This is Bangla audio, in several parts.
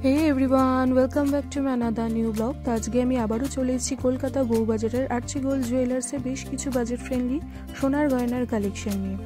Hey everyone, welcome back to my another new blog. তো আজকে আমি আবারও চলে এসেছি কলকাতা বউবাজারের আর্চি গোল্ড জুয়েলার্সে বেশ কিছু বাজেট ফ্রেন্ডলি সোনার গয়নার কালেকশন নিয়ে।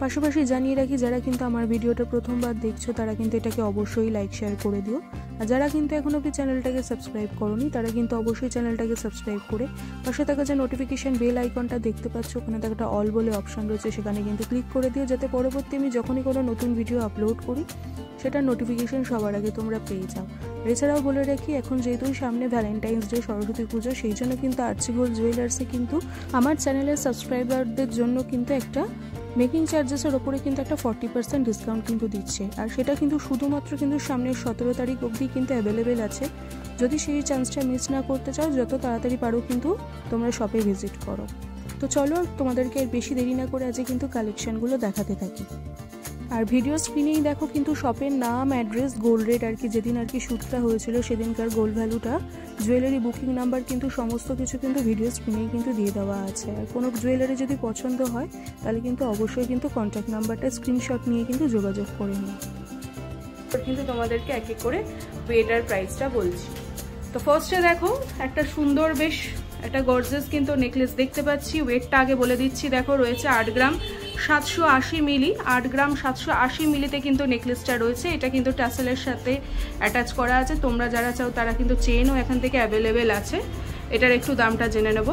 পাশাপাশি জানিয়ে রাখি, যারা কিন্তু আমার ভিডিওটা প্রথমবার দেখছো তারা কিন্তু এটাকে অবশ্যই লাইক শেয়ার করে দিও। আর যারা কিন্তু এখনও অবধি চ্যানেলটাকে সাবস্ক্রাইব করোনি তারা কিন্তু অবশ্যই চ্যানেলটাকে সাবস্ক্রাইব করে পাশে থাকা যে নোটিফিকেশন বেল আইকনটা দেখতে পাচ্ছ, ওখানে একটা অল বলে অপশন রয়েছে, সেখানে কিন্তু ক্লিক করে দিও, যাতে পরবর্তী আমি যখনই কোনো নতুন ভিডিও আপলোড করি সেটার নোটিফিকেশন সবার আগে তোমরা পেয়ে যাও। এছাড়াও বলে রাখি, এখন যেহেতু সামনে ভ্যালেন্টাইন্স ডে, সরস্বতী পুজো, সেই জন্য কিন্তু আর্চি গোল্ড জুয়েলার্সে কিন্তু আমার চ্যানেলের সাবস্ক্রাইবারদের জন্য কিন্তু একটা মেকিং চার্জেসের ওপরে কিন্তু একটা 40% ডিসকাউন্ট কিন্তু দিচ্ছে। আর সেটা কিন্তু শুধুমাত্র কিন্তু সামনের 17 তারিখ অবধি কিন্তু অ্যাভেলেবেল আছে। যদি সেই চান্সটা মিস না করতে চাও, যত তাড়াতাড়ি পারো কিন্তু তোমরা শপে ভিজিট করো। তো চলো, তোমাদেরকে আর বেশি দেরি না করে আজকে কিন্তু কালেকশনগুলো দেখাতে থাকি। আর ভিডিও স্ক্রিনেই দেখো কিন্তু শপের নাম, অ্যাড্রেস, গোল্ড রেট আর কি, যেদিন আর কি শ্যুটটা হয়েছিল সেদিনকার গোল্ড ভ্যালুটা, জুয়েলারি বুকিং নাম্বার কিন্তু সমস্ত কিছু কিন্তু ভিডিও স্ক্রিনেই কিন্তু দিয়ে দেওয়া আছে। আর কোনো জুয়েলারি যদি পছন্দ হয় তাহলে কিন্তু অবশ্যই কিন্তু কন্ট্যাক্ট নাম্বারটা স্ক্রিনশট নিয়ে কিন্তু যোগাযোগ করে নিও। কিন্তু তোমাদেরকে এক এক করে ওয়েট আর প্রাইসটা বলছি। তো ফার্স্টে দেখো একটা সুন্দর বেশ একটা গর্জিয়াস কিন্তু নেকলেস দেখতে পাচ্ছি। ওয়েটটা আগে বলে দিচ্ছি, দেখো রয়েছে 8 গ্রাম 780 মিলি। 8 গ্রাম 780 মিলিতে কিন্তু নেকলেসটা রয়েছে। এটা কিন্তু টাসেলের সাথে অ্যাটাচ করা আছে। তোমরা যারা চাও তারা কিন্তু চেনও এখান থেকে অ্যাভেলেবেল আছে। এটার একটু দামটা জেনে নেব।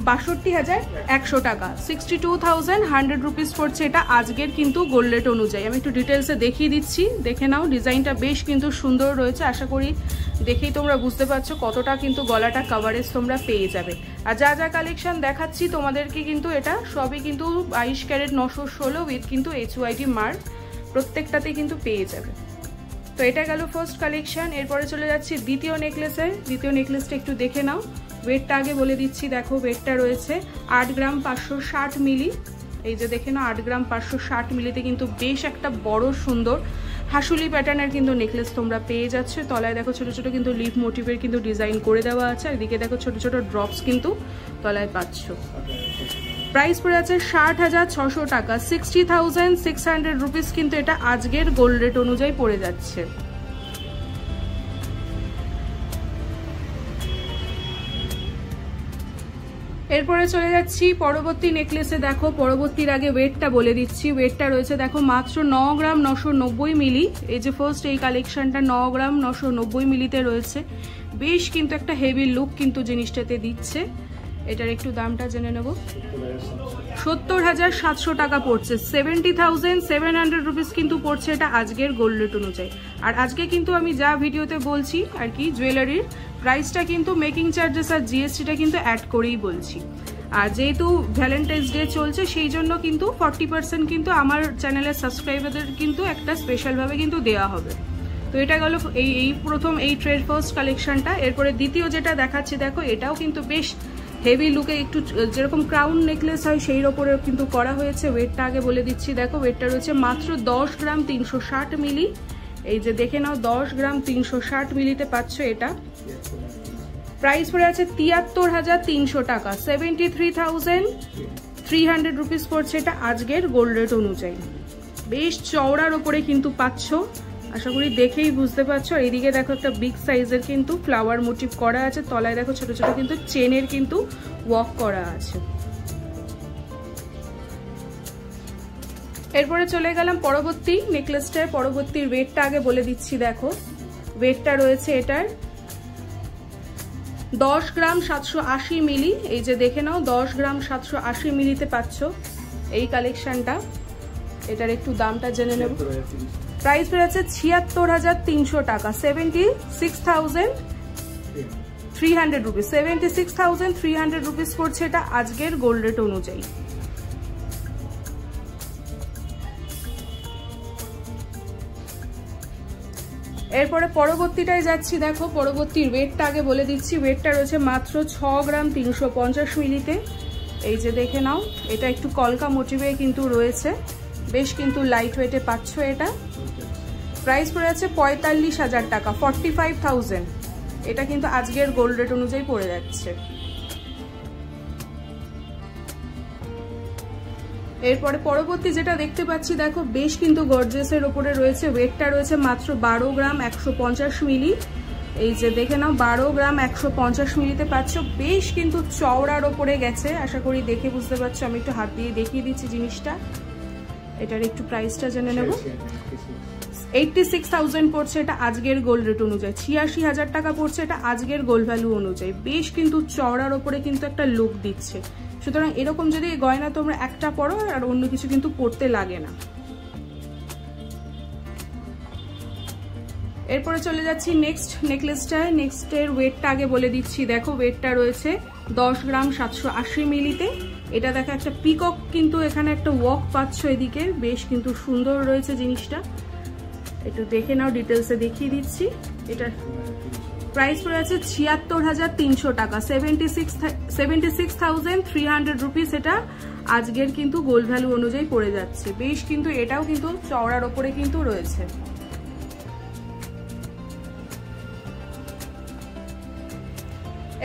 62,100 টাকা, 62,100 রুপিস পড়ছে এটা আজকের কিন্তু গোল্ড রেট অনুযায়ী। আমি একটু ডিটেলসে দেখিয়ে দিচ্ছি, দেখে নাও। ডিজাইনটা বেশ কিন্তু সুন্দর রয়েছে, আশা করি দেখেই তোমরা বুঝতে পারছো কতটা কিন্তু গলাটা কাভারেজ তোমরা পেয়ে যাবে। আর যা যা কালেকশন দেখাচ্ছি তোমাদেরকে কিন্তু এটা সবই কিন্তু 22 ক্যারেট 916 উইথ কিন্তু HYD মার্ক প্রত্যেকটাতেই কিন্তু পেয়ে যাবে। তো এটা গেল ফার্স্ট কালেকশন। এরপরে চলে যাচ্ছি দ্বিতীয় নেকলেসে। দ্বিতীয় নেকলেসটা একটু দেখে নাও। ওয়েটটা আগে বলে দিচ্ছি, দেখো ওয়েটটা রয়েছে 8 গ্রাম 560 মিলি। এই যে দেখে নাও, 8 গ্রাম 560 মিলিতে কিন্তু বেশ একটা বড় সুন্দর হাসুলি প্যাটার্নের কিন্তু নেকলেস তোমরা পেয়ে যাচ্ছে। তলায় দেখো ছোট ছোট কিন্তু লিফ মোটিভের কিন্তু ডিজাইন করে দেওয়া আছে। আর এদিকে দেখো ছোট ছোট ড্রপস কিন্তু তলায় পাচ্ছ। প্রাইস পড়ে আছে 60,600 টাকা, 60,600 রুপিস কিন্তু এটা আজকের গোল্ড রেট অনুযায়ী পড়ে যাচ্ছে। এরপরে চলে যাচ্ছি পরবর্তী নেকলেসে। দেখো পরবর্তীর আগে ওয়েটটা বলে দিচ্ছি। ওয়েটটা রয়েছে দেখো মাত্র 9 গ্রাম 990 মিলি। এই যে ফার্স্ট এই কালেকশনটা 9 গ্রাম 990 মিলিতে রয়েছে। বেশ কিন্তু একটা হেভি লুক কিন্তু জিনিসটাতে দিচ্ছে। এটার একটু দামটা জেনে নেব। 70,700 টাকা পড়ছে, 70,700 রুপিস কিন্তু পড়ছে এটা আজকের গোল্ড রেট অনুযায়ী। আর আজকে কিন্তু আমি যা ভিডিওতে বলছি আর কি, জুয়েলারির প্রাইসটা কিন্তু মেকিং চার্জেস আর জিএসটিটা কিন্তু অ্যাড করেই বলছি। আর যেহেতু ভ্যালেন্টাইন্স ডে চলছে সেই জন্য কিন্তু 40% কিন্তু আমার চ্যানেলের সাবস্ক্রাইবারদের কিন্তু একটা স্পেশালভাবে কিন্তু দেওয়া হবে। তো এটা গেল এই প্রথম এই ট্রেড ফার্স্ট কালেকশনটা। এরপরে দ্বিতীয় যেটা দেখাচ্ছি, দেখো এটাও কিন্তু বেশ হেভি লুকে, একটু যেরকম ক্রাউন নেকলেস হয় সেই ওপরে কিন্তু করা হয়েছে। ওয়েটটা আগে বলে দিচ্ছি, দেখো ওয়েটটা রয়েছে মাত্র 10 গ্রাম 360 মিলি। এই যে দেখে নাও 10 গ্রাম 360 মিলিতে পাচ্ছ এটা। প্রাইস পড়ে আছে 73,300 টাকা, 73,300 রুপিস পড়ছে এটা আজকের গোল্ড রেট অনুযায়ী। বেশ চওড়ার ওপরে কিন্তু পাচ্ছ, আশা করি দেখেই বুঝতে পারছো। আর এদিকে দেখো একটা বিগ সাইজের কিন্তু ফ্লাওয়ার মোটিভ করা আছে। তলায় দেখো ছোট ছোট কিন্তু চেনের কিন্তু ওয়ার্ক করা আছে। এরপরে চলে গেলাম পরবর্তী নেকলেসটার। পরবর্তীর ওয়েটটা আগে বলে দিচ্ছি, দেখো ওয়েটটা রয়েছে এটার 10 গ্রাম 780 মিলি। এই যে দেখে নাও 10 গ্রাম 780 মিলিতে পাচ্ছ এই কালেকশনটা। এটার একটু দামটা জেনে নেব। প্রাইস রয়েছে 76,300 টাকা, 76,300 রুপিস, 76,300 রুপিস পড়ছে এটা আজকের গোল্ড রেট অনুযায়ী। এরপরে পরবর্তীটায় যাচ্ছি। দেখো পরবর্তীর ওয়েটটা আগে বলে দিচ্ছি। ওয়েটটা রয়েছে মাত্র 6 গ্রাম 350 মিলিতে। এই যে দেখে নাও, এটা একটু কলকা মোটিভে কিন্তু রয়েছে, বেশ কিন্তু লাইট ওয়েটে পাচ্ছ এটা। প্রাইস পড়ে আছে 45,000 টাকা, 45,000। এটা কিন্তু আজকের গোল্ড রেট অনুযায়ী পড়ে যাচ্ছে। এরপরে পরবর্তী যেটা দেখতে পাচ্ছি দেখো বেশ কিন্তু গর্জিয়াসের ওপরে রয়েছে, ওয়েটটা রয়েছে মাত্র 12 গ্রাম 150 মিলি। এই যে দেখে নাও 12 গ্রাম 150 মিলিতে পাচ্ছ, বেশ কিন্তু চওড়ার ওপরে গেছে, আশা করি দেখে বুঝতে পারছো। আমি একটু হাত দিয়ে দেখিয়ে দিচ্ছি জিনিসটা, এটার একটু প্রাইসটা জেনে নেব। 86,000 পড়ছে এটা আজকের গোল্ড রেট অনুযায়ী, 86,000 টাকা পড়ছে এটা আজকের গোল্ড ভ্যালু অনুযায়ী। বেশ কিন্তু চওড়ার ওপরে কিন্তু একটা লুক দিচ্ছে, সুতরাং এরকম যদি গয়না তোমরা একটা পরো আর অন্য কিছু কিন্তু পড়তে লাগে না। এরপরে চলে যাচ্ছি নেক্সট নেকলেসটায়। নেক্সটের ওয়েটটা আগে বলে দিচ্ছি, দেখো ওয়েটটা রয়েছে 10 গ্রাম 780 মিলিতে। এটা দেখো একটা পিকক কিন্তু এখানে একটা ওয়াক পাচ্ছ এদিকে, বেশ কিন্তু সুন্দর রয়েছে জিনিসটা, একটু দেখে নাও, ডিটেলসে দেখিয়ে দিচ্ছি। এটা প্রাইস পড়ে আছে 76,300 টাকা, 76,300 রুপিস এটা আজকের কিন্তু গোল্ড ভ্যালু অনুযায়ী পড়ে যাচ্ছে। বেশ কিন্তু এটাও কিন্তু চওড়ার ওপরে কিন্তু রয়েছে।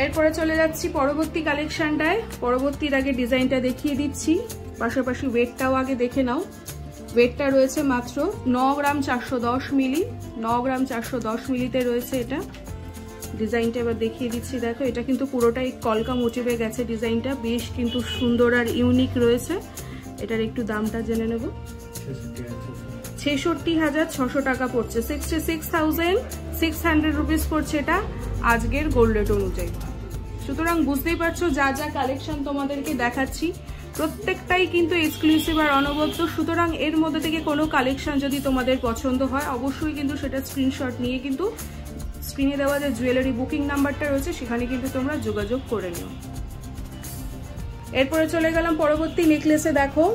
এরপরে চলে যাচ্ছি পরবর্তী কালেকশনটায়। পরবর্তীর আগে ডিজাইনটা দেখিয়ে দিচ্ছি, পাশাপাশি ওয়েটটাও আগে দেখে নাও। ওয়েটটা রয়েছে মাত্র 9 গ্রাম 410 মিলি, 9 গ্রাম 410 মিলিতে রয়েছে এটা। ডিজাইনটা এবার দেখিয়ে দিচ্ছি, দেখো এটা কিন্তু পুরোটাই কলকা মোটিভে গেছে ডিজাইনটা, বেশ কিন্তু সুন্দর আর ইউনিক রয়েছে। এটার একটু দামটা জেনে নেব। 66,600 টাকা পড়ছে, 66,600 রুপিস পড়ছে এটা আজকের গোল্ড রেট অনুযায়ী। সুতরাং বুঝতেই পারছো যা যা কালেকশন তোমাদেরকে দেখাচ্ছি প্রত্যেকটাই কিন্তু এক্সক্লুসিভ আর অনবদ্য। সুতরাং এর মধ্যে থেকে কোনো কালেকশন যদি তোমাদের পছন্দ হয় অবশ্যই কিন্তু সেটা স্ক্রিনশট নিয়ে কিন্তু স্ক্রিনে দেওয়া যে জুয়েলারি বুকিং নাম্বারটা রয়েছে সেখানে কিন্তু তোমরা যোগাযোগ করে নিও। এরপরে চলে গেলাম পরবর্তী নেকলেসে। দেখো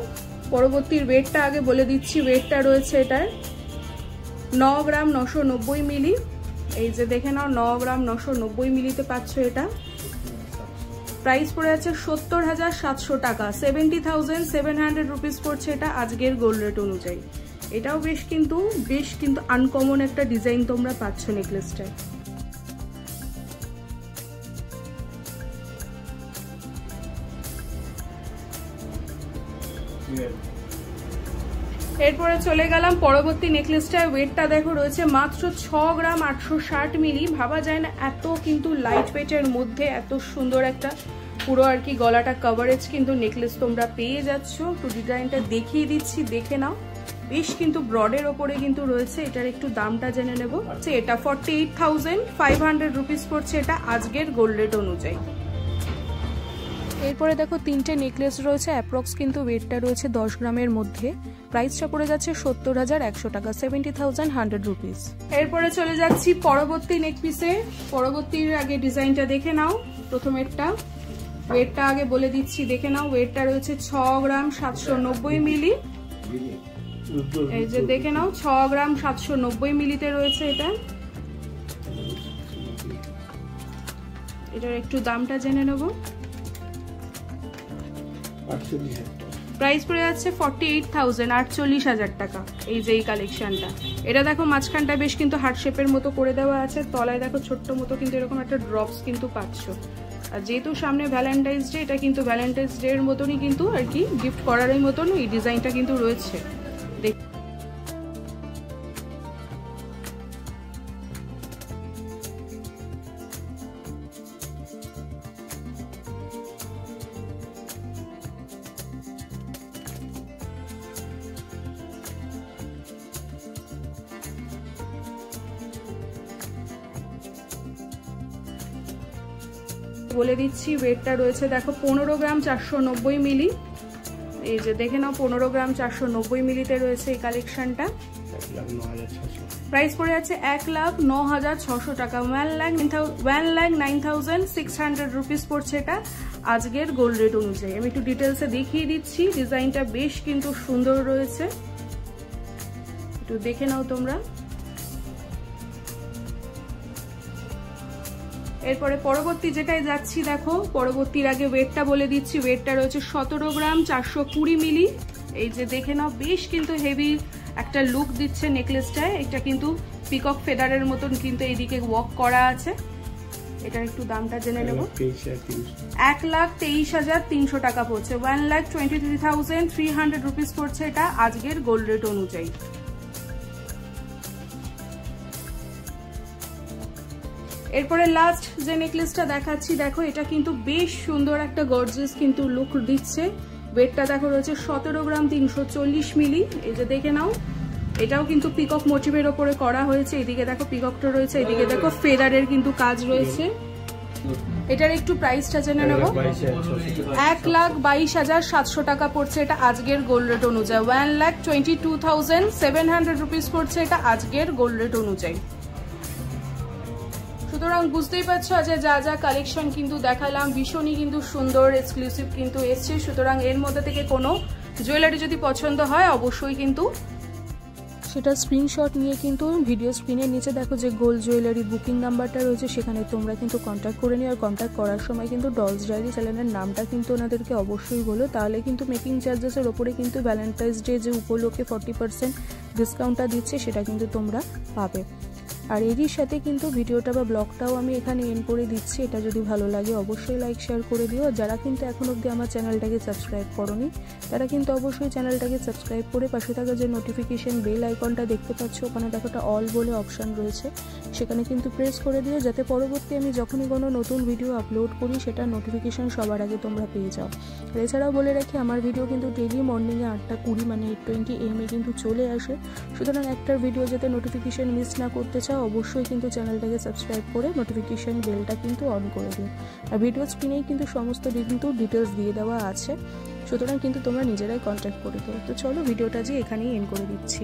পরবর্তীর ওয়েটটা আগে বলে দিচ্ছি, ওয়েটটা রয়েছে এটার 9 গ্রাম 990 মিলি। এই যে দেখে নাও 9 গ্রাম 990 মিলিতে পাচ্ছ এটা। প্রাইস পড়ে আছে 70,700 টাকা, 70,700 রুপিস পড়ছে এটা আজকের গোল্ড রেট অনুযায়ী। এটাও বেশ কিন্তু আনকমন একটা ডিজাইন তোমরা পাচ্ছ নেকলেসটায়। এরপরে চলে গেলাম পরবর্তী নেকলেসটায়। ওয়েটটা দেখো রয়েছে মাত্র 6 গ্রাম 860 মিলি। ভাবা যায় না এত কিন্তু লাইট ওয়েটের মধ্যে এত সুন্দর একটা পুরো আর কি গলাটা কভারেজ কিন্তু নেকলেস তোমরা পেয়ে যাচ্ছ। একটু ডিজাইনটা দেখিয়ে দিচ্ছি, দেখে নাও, বেশ কিন্তু ব্রডের ওপরে কিন্তু রয়েছে। এটার একটু দামটা জেনে নেব। এটা 48,500 রুপিস পড়ছে এটা আজকের গোল্ড রেট অনুযায়ী। এরপরে দেখো তিনটে নেকলেস রয়েছে, অ্যাপ্রক্স কিন্তু ওয়েটটা রয়েছে 10 গ্রামের মধ্যে। প্রাইসটা পড়ে যাচ্ছে 70,100 টাকা, 70,100 রুপিস। এরপরে চলে যাচ্ছি পরবর্তী নেকপিসে। পরবর্তীর আগে ডিজাইনটা দেখে নাও। প্রথমেরটা ওয়েটটা আগে বলে দিচ্ছি, দেখে নাও। ওয়েটটা রয়েছে 6 গ্রাম 790 মিলি। এই যে দেখে নাও 6 গ্রাম 790 মিলিতে রয়েছে এটা। এটার একটু দামটা জেনে নেব। প্রাইস পড়ে যাচ্ছে 48,000 টাকা এই যে এই কালেকশনটা। এটা দেখো মাঝখানটা বেশ কিন্তু হার্ট শেপের মতো করে দেওয়া আছে, তলায় দেখো ছোট্ট মতো কিন্তু এরকম একটা ড্রপস কিন্তু পাচ্ছ। আর যেহেতু সামনে ভ্যালেন্টাইন্স ডে, এটা কিন্তু ভ্যালেন্টাইন্স ডে এর মতনই কিন্তু আর কি গিফট করার মতন এই ডিজাইনটা কিন্তু রয়েছে। বলে দিচ্ছি ওয়েটটা রয়েছে দেখো 15 গ্রাম 490 মিলি। এই যে দেখে নাও 15 গ্রাম 490 মিলিতে রয়েছে এই কালেকশনটা। প্রাইস পড়ে যাচ্ছে 1,09,600 টাকা, 1,09,600 রুপিস পড়ছে এটা আজকের গোল্ড রেট অনুযায়ী। আমি একটু ডিটেলসে দেখিয়ে দিচ্ছি, ডিজাইনটা বেশ কিন্তু সুন্দর রয়েছে, একটু দেখে নাও তোমরা। এরপরে পরবর্তী যেটাই যাচ্ছি, দেখো পরবর্তীর আগে ওয়েটটা বলে দিচ্ছি। ওয়েটটা রয়েছে 17 গ্রাম 420 মিলি। এই যে দেখে নাও বেশ কিন্তু হেভি একটা লুক দিচ্ছে নেকলেসটায়। এটা কিন্তু পিকক ফেদারের মতন কিন্তু এইদিকে ওয়ার্ক করা আছে। এটার একটু দামটা জেনে নেব। 1,23,300 টাকা পড়ছে, 1,23,300 রুপিস পড়ছে এটা আজকের গোল্ড রেট অনুযায়ী। এরপরে লাস্ট যে নেকলেসটা দেখাচ্ছি, দেখো এটা কিন্তু বেশ সুন্দর একটা গর্জিয়াস কিন্তু লুক দিচ্ছে। ওয়েটটা দেখো রয়েছে 17 গ্রাম 340 মিলি। এই যে দেখে নাও, এটাও কিন্তু পিকক মোটিভের ওপরে করা হয়েছে। এদিকে দেখো পিককটা রয়েছে, এদিকে দেখো ফেদারের কিন্তু কাজ রয়েছে। এটার একটু প্রাইসটা জেনে নেব। 1,22,700 টাকা পড়ছে এটা আজকের গোল্ড রেট অনুযায়ী, 1,22,700 রুপিস পড়ছে এটা আজকের গোল্ড রেট অনুযায়ী। সুতরাং বুঝতেই পারছো যে যা যা কালেকশন কিন্তু দেখালাম ভীষণই কিন্তু সুন্দর এক্সক্লুসিভ কিন্তু এসছে। সুতরাং এর মধ্যে থেকে কোনো জুয়েলারি যদি পছন্দ হয় অবশ্যই কিন্তু সেটা স্ক্রিনশট নিয়ে কিন্তু ভিডিও স্ক্রিনের নিচে দেখো যে গোল্ড জুয়েলারি বুকিং নাম্বারটা রয়েছে, সেখানে তোমরা কিন্তু কন্ট্যাক্ট করে নিও। আর কন্ট্যাক্ট করার সময় কিন্তু ডলস ডায়েরি চ্যানেলের নামটা কিন্তু ওনাদেরকে অবশ্যই বলো, তাহলে কিন্তু মেকিং চার্জেসের ওপরে কিন্তু ভ্যালেন্টাইন্স ডে যে উপলক্ষে 40% ডিসকাউন্টটা দিচ্ছে সেটা কিন্তু তোমরা পাবে। আর এরই সাথে কিন্তু ভিডিওটা বা ব্লগটাও আমি এখানে এন্ড করে দিচ্ছি। এটা যদি ভালো লাগে অবশ্যই লাইক শেয়ার করে দিও। যারা কিন্তু এখন অবধি আমার চ্যানেলটাকে সাবস্ক্রাইব করোনি তারা কিন্তু অবশ্যই চ্যানেলটাকে সাবস্ক্রাইব করে পাশে থাকা যে নোটিফিকেশন বেল আইকনটা দেখতে পাচ্ছ ওখানে দেখো একটা অল বলে অপশান রয়েছে, সেখানে কিন্তু প্রেস করে দিও, যাতে পরবর্তী আমি যখনই কোনো নতুন ভিডিও আপলোড করি সেটার নোটিফিকেশন সবার আগে তোমরা পেয়ে যাও। আর এছাড়াও বলে রাখি আমার ভিডিও কিন্তু ডেইলি মর্নিংয়ে 8:20 মানে 8:20 AM কিন্তু চলে আসে। সুতরাং একটার ভিডিও যাতে নোটিফিকেশন মিস না করতে চাও অবশ্যই কিন্তু চ্যানেলটাকে সাবস্ক্রাইব করে নোটিফিকেশন বেলটা কিন্তু অন করে দিও। আর ভিডিও স্ক্রিনেই কিন্তু সমস্ত কিন্তু ডিটেলস দিয়ে দেওয়া আছে, সুতরাং কিন্তু তোমরা নিজেরাই কন্ট্যাক্ট করে দিও। তো চলো ভিডিওটা যে এখানেই এন্ড করে দিচ্ছি।